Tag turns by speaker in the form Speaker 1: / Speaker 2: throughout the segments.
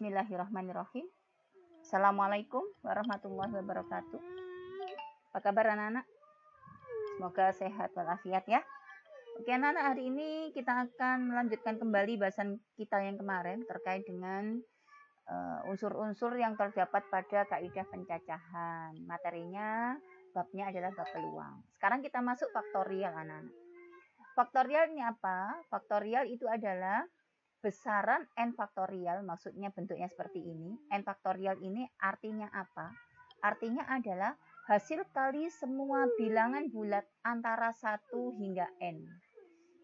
Speaker 1: Bismillahirrahmanirrahim. Assalamualaikum warahmatullahi wabarakatuh. Apa kabar anak-anak? Semoga sehat walafiat ya. Oke anak-anak, hari ini kita akan melanjutkan kembali bahasan kita yang kemarin terkait dengan unsur-unsur yang terdapat pada kaidah pencacahan. Materinya, babnya adalah bab peluang. Sekarang kita masuk faktorial anak-anak. Faktorial ini apa? Faktorial itu adalah besaran n faktorial, maksudnya bentuknya seperti ini. N faktorial ini artinya apa? Artinya adalah hasil kali semua bilangan bulat antara 1 hingga n.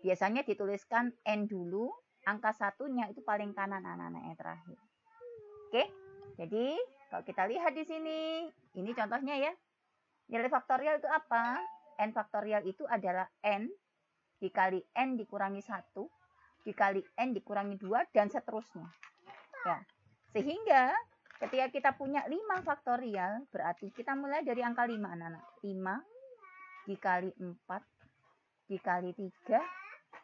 Speaker 1: Biasanya dituliskan n dulu, angka satunya itu paling kanan anak-anak yang terakhir. Oke, jadi kalau kita lihat di sini, ini contohnya ya. Nilai faktorial itu apa? N faktorial itu adalah n dikali n dikurangi 1 dikali n dikurangi 2 dan seterusnya. Ya. Sehingga ketika kita punya 5 faktorial, berarti kita mulai dari angka 5 anak-anak. 5 dikali 4 dikali 3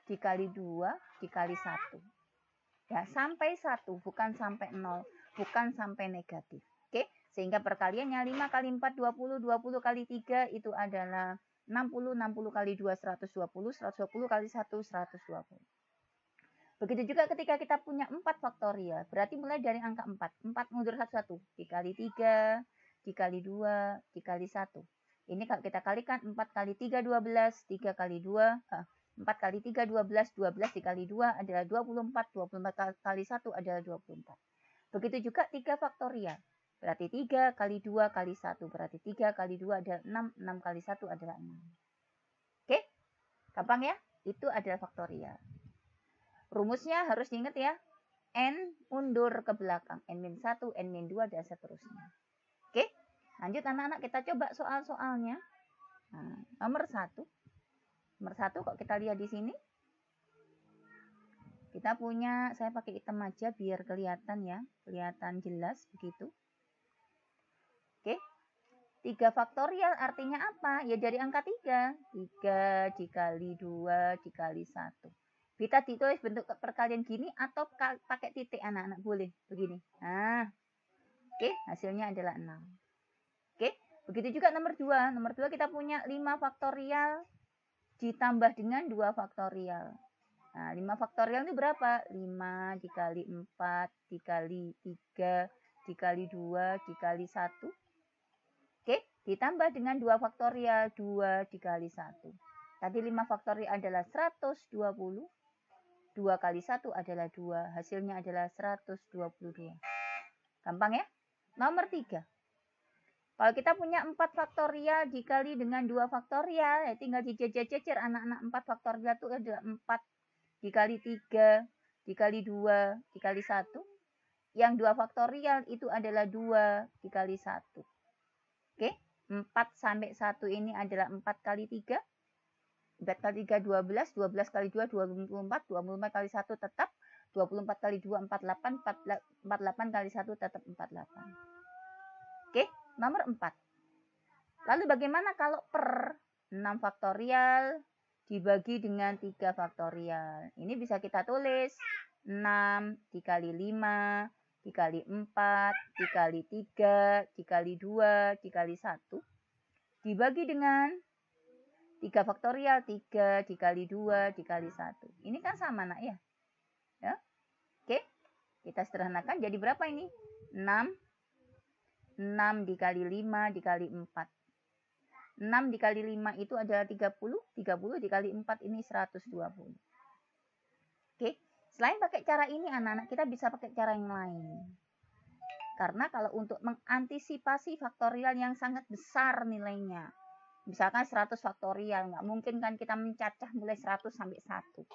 Speaker 1: dikali 2 dikali 1. Ya, sampai 1, bukan sampai 0, bukan sampai negatif. Oke, sehingga perkaliannya 5 kali 4 20, 20 kali 3 itu adalah 60, 60 kali 2 120, 120 kali 1 120. Begitu juga ketika kita punya 4 faktorial, berarti mulai dari angka 4. 4 mundur 1, dikali 3, dikali 2, dikali 1. Ini kalau kita kalikan 4 kali 3, 12, 3 kali 2, 4 kali 3, 12, 12 dikali 2 adalah 24, 24 kali 1 adalah 24. Begitu juga 3 faktorial, berarti 3 kali 2 kali 1, berarti 3 kali 2 adalah 6, 6 kali 1 adalah 6. Oke, gampang ya? Itu adalah faktorial. Rumusnya harus diingat ya. N mundur ke belakang. N-1, N-2, dan seterusnya. Oke. Lanjut anak-anak, kita coba soal-soalnya. Nah, nomor 1. Nomor 1 kok kita lihat di sini. Kita punya, saya pakai hitam aja biar kelihatan ya. Kelihatan jelas begitu. Oke. 3 faktorial artinya apa? Ya dari angka 3. 3 dikali 2 dikali 1. Bisa ditulis bentuk perkalian gini atau pakai titik anak-anak, boleh begini. Nah, oke, hasilnya adalah 6. Oke, begitu juga nomor 2. Nomor 2 kita punya 5 faktorial ditambah dengan 2 faktorial. Nah, 5 faktorial itu berapa? 5 dikali 4 dikali 3 dikali 2 dikali 1. Oke, ditambah dengan 2 faktorial, 2 dikali 1. Tadi 5 faktorial adalah 120. 2 kali 1 adalah 2. Hasilnya adalah 122. Gampang ya? Nomor 3. Kalau kita punya 4 faktorial dikali dengan 2 faktorial, ya tinggal dijejer-jejer anak-anak. 4 faktorial itu adalah 4 dikali 3 dikali 2 dikali 1. Yang 2 faktorial itu adalah 2 dikali 1. Oke? 4 sampai 1 ini adalah 4 kali 3. 4 kali 3, 12, 12 kali 2, 24, 24 kali 1 tetap, 24 kali 2, 48, 48 kali 1 tetap 48. Oke, nomor 4. Lalu bagaimana kalau per 6 faktorial dibagi dengan 3 faktorial? Ini bisa kita tulis 6 dikali 5, dikali 4, dikali 3, dikali 2, dikali 1. Dibagi dengan 3 faktorial, 3 dikali 2 dikali 1. Ini kan sama nak ya. Ya. Oke. Kita sederhanakan jadi berapa ini? 6. 6 dikali 5 dikali 4. 6 dikali 5 itu adalah 30. 30 dikali 4 ini 120. Oke. Selain pakai cara ini anak-anak, kita bisa pakai cara yang lain. Karena kalau untuk mengantisipasi faktorial yang sangat besar nilainya, misalkan 100 faktorial, nggak mungkin kan kita mencacah mulai 100 sampai 1.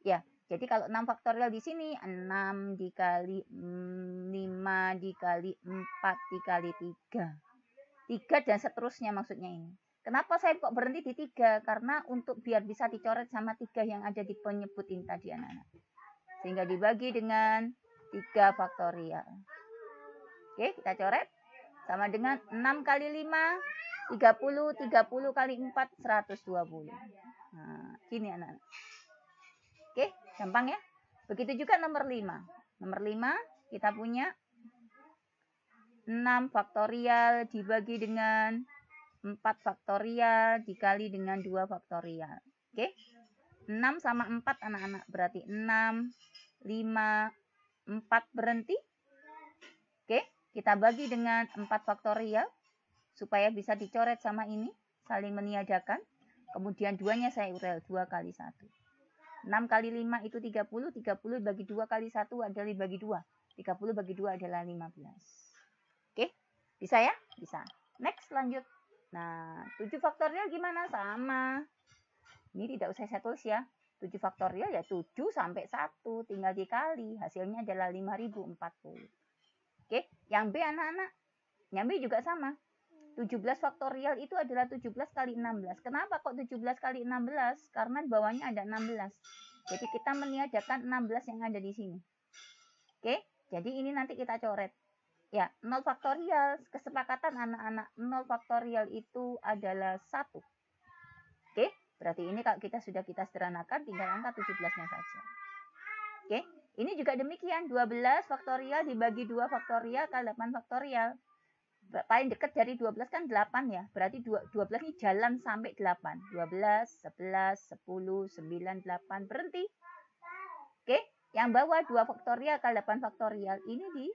Speaker 1: Ya, jadi kalau 6 faktorial di sini, 6 dikali 5 dikali 4 dikali 3. 3 dan seterusnya maksudnya ini. Kenapa saya kok berhenti di 3? Karena untuk biar bisa dicoret sama 3 yang ada di penyebut ini tadi anak-anak. Sehingga dibagi dengan 3 faktorial. Oke, kita coret. Sama dengan 6 kali 5, 30, 30 kali 4, 120. Nah, gini anak-anak. Oke, gampang ya. Begitu juga nomor 5. Nomor 5 kita punya 6 faktorial dibagi dengan 4 faktorial dikali dengan 2 faktorial. Oke? 6 sama 4 anak-anak. Berarti 6, 5, 4 berhenti. Oke? Kita bagi dengan 4 faktorial. Supaya bisa dicoret sama ini. Saling meniadakan. Kemudian 2-nya saya urel. 2 kali 1. 6 kali 5 itu 30. 30 bagi 2 kali 1 adalah bagi 2. 30 bagi 2 adalah 15. Oke? Bisa ya? Bisa. Next, lanjut. Nah, 7 faktorial gimana? Sama. Ini tidak usah saya tulis ya. 7 faktorial ya 7 sampai 1. Tinggal dikali. Hasilnya adalah 5040. Oke, yang B anak-anak. Yang B juga sama. 17 faktorial itu adalah 17 kali 16. Kenapa kok 17 kali 16? Karena di bawahnya ada 16. Jadi kita meniadakan 16 yang ada di sini. Oke, jadi ini nanti kita coret. Ya, 0 faktorial, kesepakatan anak-anak 0 faktorial itu adalah 1. Oke, berarti ini kalau kita sudah kita sederhanakan tinggal angka 17-nya saja. Oke, ini juga demikian, 12 faktorial dibagi 2 faktorial kali 8 faktorial. Paling dekat dari 12 kan 8 ya, berarti 12 ini jalan sampai 8. 12, 11, 10, 9, 8, berhenti. Oke, yang bawah 2 faktorial kali 8 faktorial ini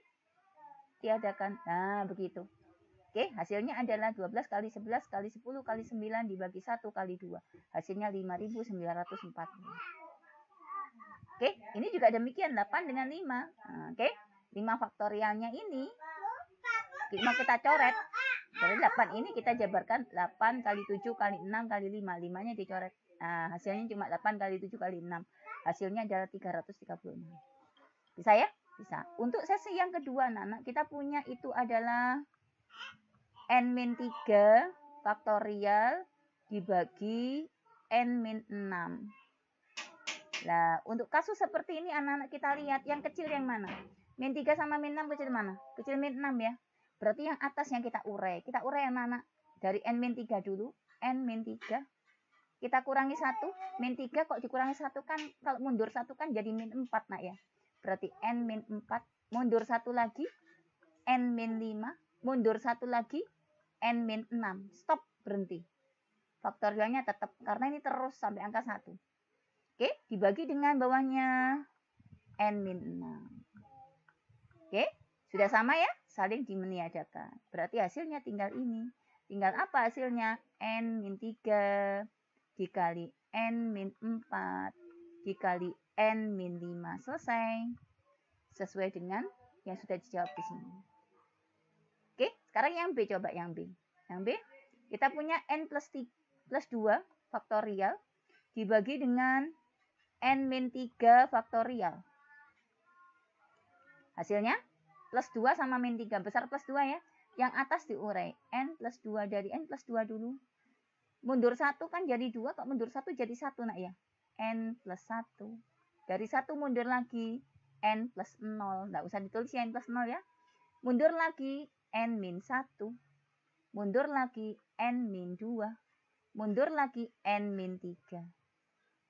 Speaker 1: tiadakan. Nah, begitu. Oke, hasilnya adalah 12 kali 11 kali 10 kali 9 dibagi 1 kali 2. Hasilnya 5940. Oke, ini juga demikian 8 dengan 5. Nah, oke, 5 faktorialnya ini mau kita coret. Dari 8 ini kita jabarkan 8 kali 7 kali 6 kali 5. 5-nya dicoret. Nah, hasilnya cuma 8 kali 7 kali 6. Hasilnya adalah 336. Bisa ya? Bisa. Untuk sesi yang kedua, anak-anak, kita punya itu adalah N-3 faktorial dibagi N-6. Nah, untuk kasus seperti ini, anak-anak kita lihat yang kecil yang mana? Min 3 sama min 6 kecil mana? Kecil min 6 ya. Berarti yang atas yang kita urai. Kita urai anak-anak dari N-3 dulu. N-3. Kita kurangi 1. Min 3 kok dikurangi 1 kan, kalau mundur 1 kan jadi min 4 nak ya. Berarti N-4, mundur 1 lagi, N-5, mundur 1 lagi, N-6. Stop, berhenti. Faktorialnya tetap, karena ini terus sampai angka 1. Oke, dibagi dengan bawahnya N-6. Oke, sudah sama ya? Saling dimeniadakan. Berarti hasilnya tinggal ini. Tinggal apa hasilnya? N-3 dikali N-4 dikali N-5. Selesai. Sesuai dengan yang sudah dijawab di sini. Oke, sekarang yang B, coba yang B. Yang B, kita punya N plus 2 faktorial dibagi dengan N-3 faktorial. Hasilnya plus 2 sama min 3. Besar plus 2 ya. Yang atas diurai. N plus 2 dari N plus 2 dulu. Mundur 1 kan jadi 2. Kok mundur 1 jadi 1 nak ya. N plus 1. Dari 1 mundur lagi. N plus 0. Nggak usah ditulis ya N plus 0 ya. Mundur lagi. N min 1. Mundur lagi. N min 2. Mundur lagi. N min 3.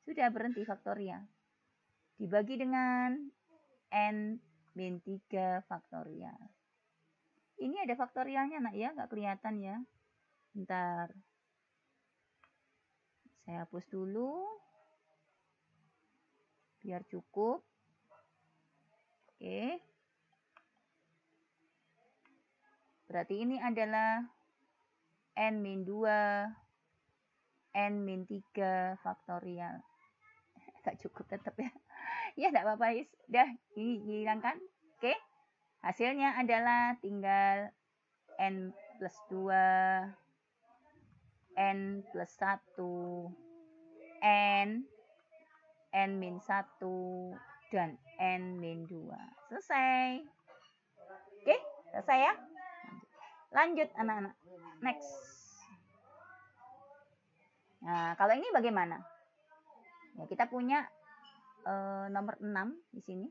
Speaker 1: Sudah berhenti faktorial. Dibagi dengan N min 3 faktorial. Ini ada faktorialnya nak ya, nggak kelihatan ya. Bentar. Saya hapus dulu. Biar cukup. Oke. Berarti ini adalah N min 2, N min 3 faktorial. Nggak cukup tetap ya. Ya enggak apa-apa, udah dihilangkan. Oke. Hasilnya adalah tinggal N plus 2, N plus 1, N min 1, dan N min 2. Selesai. Oke, selesai ya. Lanjut anak-anak. Next. Nah, kalau ini bagaimana? Ya, kita punya nomor 6 di sini.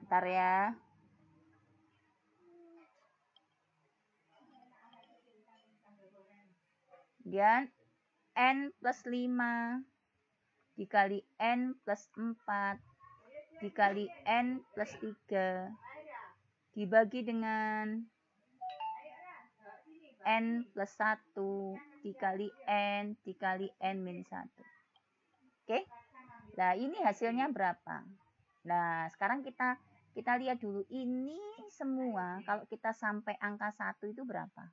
Speaker 1: Bentar ya. Kemudian N plus 5 dikali N plus 4 dikali N plus 3 dibagi dengan N plus 1 dikali N min 1. Oke. Nah, ini hasilnya berapa? Nah, sekarang kita lihat dulu ini semua kalau kita sampai angka 1 itu berapa?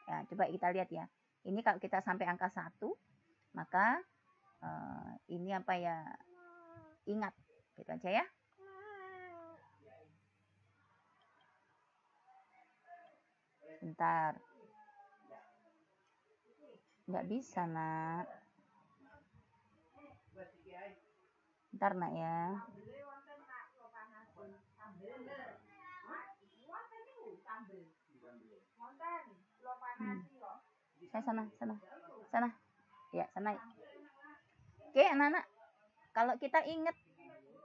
Speaker 1: Ya, coba kita lihat ya. Ini kalau kita sampai angka 1, maka ini apa ya? Ingat, gitu aja ya. Bentar. Nggak bisa, nak. Bentar, nak ya. Sana. Ya, sana. Oke, anak-anak. Kalau kita ingat,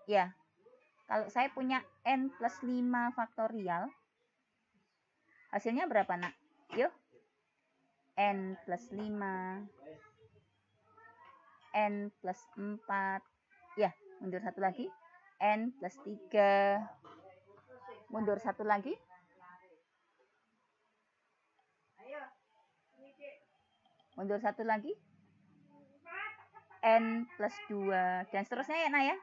Speaker 1: ya. Kalau saya punya N plus 5 faktorial, hasilnya berapa, nak? Yuk. N plus 5. N plus 4. Ya, mundur satu lagi. N plus 3. Mundur satu lagi. Mundur satu lagi. N plus 2. Dan seterusnya ya, nak ya.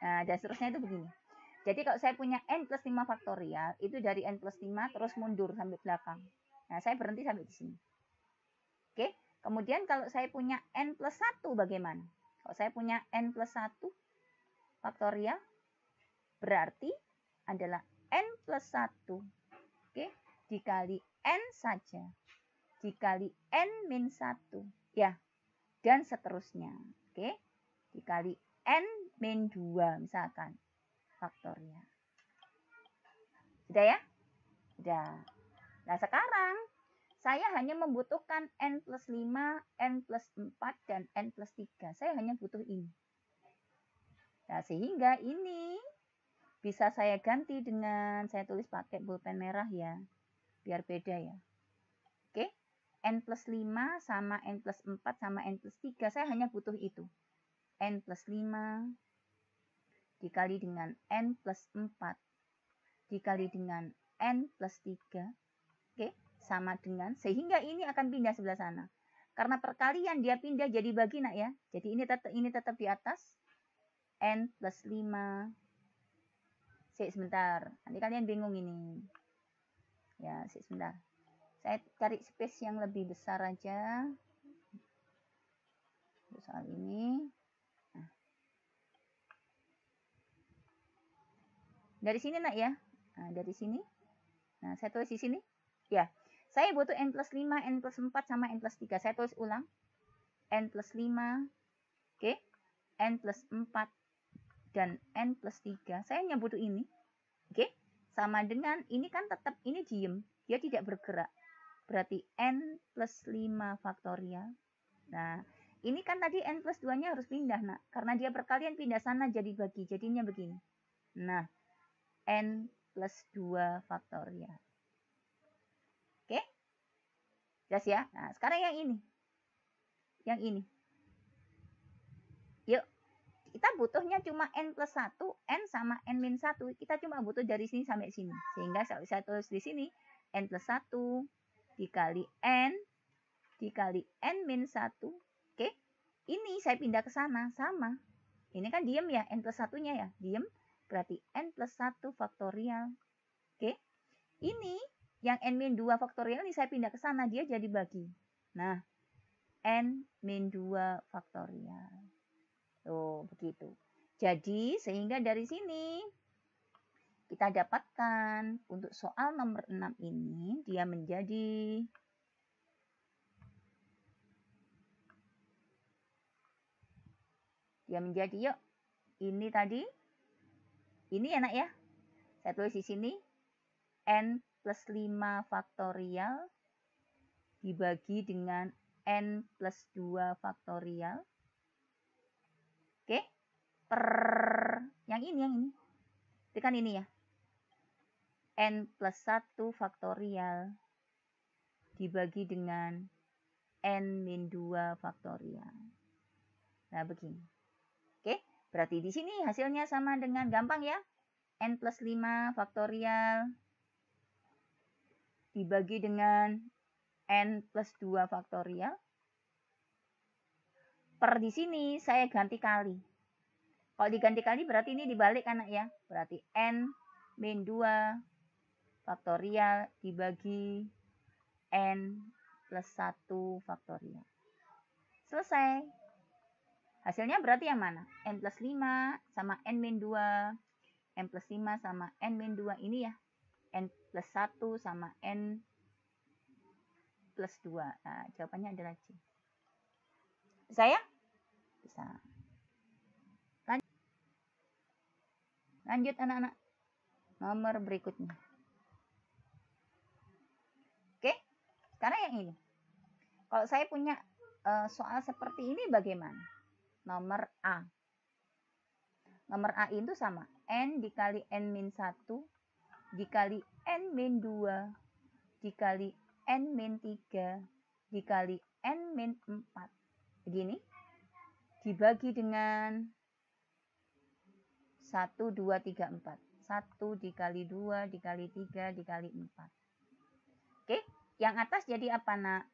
Speaker 1: Nah, dan seterusnya itu begini. Jadi kalau saya punya N plus 5 faktorial, itu dari N plus 5 terus mundur sampai belakang. Nah, saya berhenti sampai di sini. Oke. Kemudian kalau saya punya N plus 1 bagaimana? Kalau saya punya N plus 1 faktorial, berarti adalah N plus 1. Oke. Dikali N saja. Dikali N min 1. Ya. Dan seterusnya. Oke. Dikali N min 2 misalkan. Faktorial. Sudah ya? Sudah. Nah, sekarang saya hanya membutuhkan N plus 5, N plus 4, dan N plus 3. Saya hanya butuh ini. Nah, sehingga ini bisa saya ganti dengan, saya tulis pakai pulpen merah ya. Biar beda ya. Oke. N plus 5 sama N plus 4 sama N plus 3. Saya hanya butuh itu. N plus 5 dikali dengan N plus 4 dikali dengan N plus 3. Oke, sama dengan, sehingga ini akan pindah sebelah sana. Karena perkalian dia pindah jadi bagi, nak ya. Jadi ini tetap di atas. N plus 5. Sebentar, nanti kalian bingung ini. Ya, sebentar. Saya cari space yang lebih besar aja. Untuk soal ini. Dari sini, nak ya. Nah, dari sini. Nah, saya tulis di sini. Ya, saya butuh N plus 5, N plus 4, sama N plus 3. Saya tulis ulang. N plus 5. Oke. N plus 4. Dan N plus 3. Saya hanya butuh ini. Oke. Sama dengan, ini kan tetap, ini diem. Dia tidak bergerak. Berarti N plus 5 faktorial. Nah, ini kan tadi N plus 2-nya harus pindah, nak. Karena dia perkalian pindah sana jadi bagi. Jadinya begini. Nah, N plus 2 faktorial. Oke? Jelas ya? Nah, sekarang yang ini. Yang ini. Yuk. Kita butuhnya cuma N plus 1, N sama N min 1. Kita cuma butuh dari sini sampai sini. Sehingga saya tulis di sini. N plus 1 dikali N min 1. Oke? Ini saya pindah ke sana. Sama. Ini kan diem ya. N plus 1-nya ya. Diem. Berarti N plus 1 faktorial. Oke. Ini yang N min 2 faktorial ini saya pindah ke sana. Dia jadi bagi. Nah. N min 2 faktorial. Tuh, begitu. Jadi, sehingga dari sini kita dapatkan untuk soal nomor 6 ini, dia menjadi yuk, ini tadi, ini enak ya. Saya tulis di sini, N plus 5 faktorial dibagi dengan N plus 2 faktorial. Oke, per yang ini. Tekan ini ya. N plus 1 faktorial dibagi dengan N min 2 faktorial. Nah, begini. Berarti di sini hasilnya sama dengan gampang ya. N plus 5 faktorial dibagi dengan N plus 2 faktorial. Per di sini saya ganti kali. Kalau diganti kali berarti ini dibalik anak ya. Berarti N min 2 faktorial dibagi N plus 1 faktorial. Selesai. Hasilnya berarti yang mana? N plus 5 sama N min 2. N plus 5 sama N min 2 ini ya. N plus 1 sama N plus 2. Nah, jawabannya adalah C. Bisa ya? Bisa. Lanjut anak-anak. Nomor berikutnya. Oke, sekarang yang ini. Kalau saya punya soal seperti ini bagaimana? Nomor A. Nomor A itu sama. N dikali N min 1 dikali N min 2 dikali N min 3 dikali N min 4. Begini. Dibagi dengan 1, 2, 3, 4. 1 dikali 2 dikali 3 dikali 4. Oke, yang atas jadi apa nak?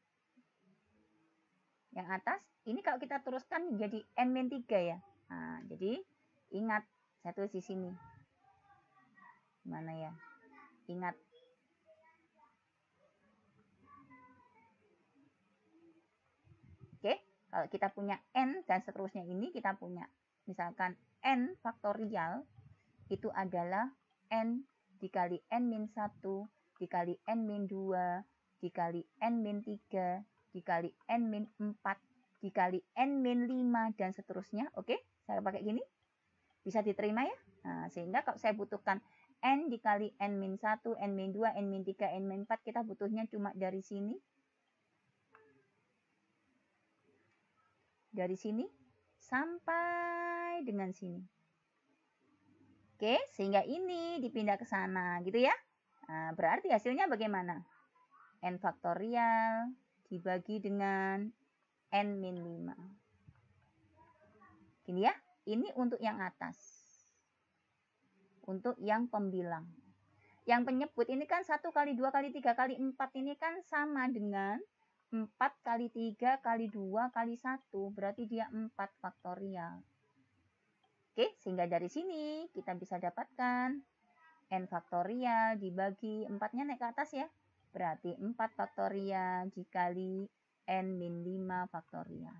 Speaker 1: Yang atas, ini kalau kita teruskan jadi N-3 ya. Nah, jadi ingat, saya tulis di sini. Mana ya? Ingat. Oke, kalau kita punya N dan seterusnya ini, kita punya misalkan N faktorial, itu adalah N dikali N min 1, dikali N min 2, dikali N min 3, dikali N min 4, dikali N min 5, dan seterusnya. Oke, saya pakai gini. Bisa diterima ya? Nah, sehingga kalau saya butuhkan N dikali N min 1, N min 2, N min 3, N min 4, kita butuhnya cuma dari sini. Dari sini sampai dengan sini. Oke, sehingga ini dipindah ke sana gitu ya. Nah, berarti hasilnya bagaimana? N faktorial dibagi dengan N min 5. Gini ya, ini untuk yang atas. Untuk yang pembilang. Yang penyebut ini kan 1 kali 2 kali 3 kali 4 ini kan sama dengan 4 kali 3 kali 2 kali 1. Berarti dia 4 faktorial. Oke, sehingga dari sini kita bisa dapatkan N faktorial dibagi 4-nya naik ke atas ya. Berarti 4 faktorial dikali N min 5 faktorial.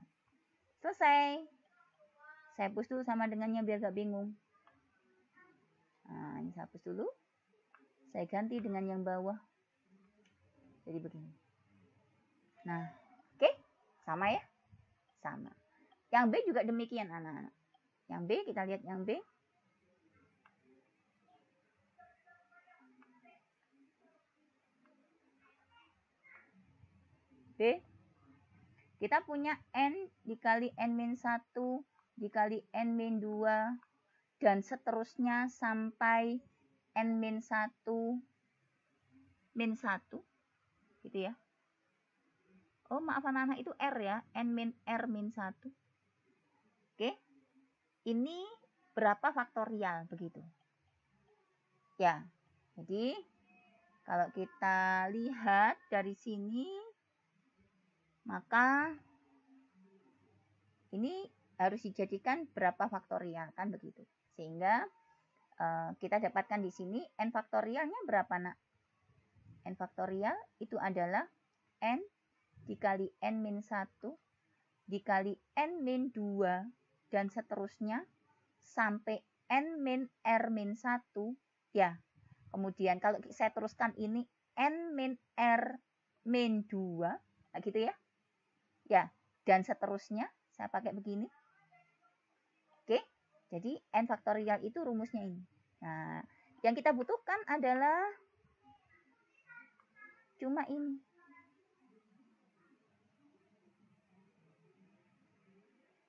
Speaker 1: Selesai. Saya hapus dulu sama dengannya biar gak bingung. Nah, ini saya hapus dulu. Saya ganti dengan yang bawah. Jadi begini. Nah, oke. Sama ya? Sama. Yang B juga demikian anak-anak. Yang B, kita lihat yang B. B. Kita punya N dikali N min 1 dikali N min 2 dan seterusnya sampai N min 1 min 1 gitu ya. Oh maaf anak-anak, itu R ya, N min R min 1. Oke, ini berapa faktorial begitu ya. Jadi kalau kita lihat dari sini, maka ini harus dijadikan berapa faktorial kan begitu. Sehingga kita dapatkan di sini N faktorialnya berapa nak? N faktorial itu adalah N dikali N min 1 dikali N min 2 dan seterusnya sampai N min R min 1 ya. Kemudian kalau saya teruskan ini N min R min 2 nah gitu ya. Ya, dan seterusnya saya pakai begini. Oke, jadi N faktorial itu rumusnya ini. Nah, yang kita butuhkan adalah cuma ini.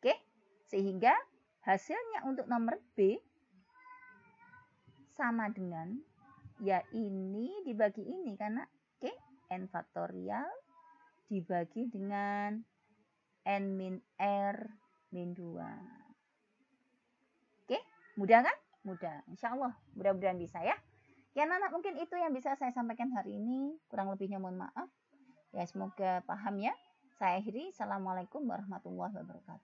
Speaker 1: Oke, sehingga hasilnya untuk nomor B sama dengan ya ini dibagi ini karena oke, N faktorial dibagi dengan N min R min 2. Mudah kan? Mudah. Insya Allah mudah-mudahan bisa ya. Ya anak-anak, mungkin itu yang bisa saya sampaikan hari ini. Kurang lebihnya mohon maaf. Ya semoga paham ya. Saya akhiri. Assalamualaikum warahmatullahi wabarakatuh.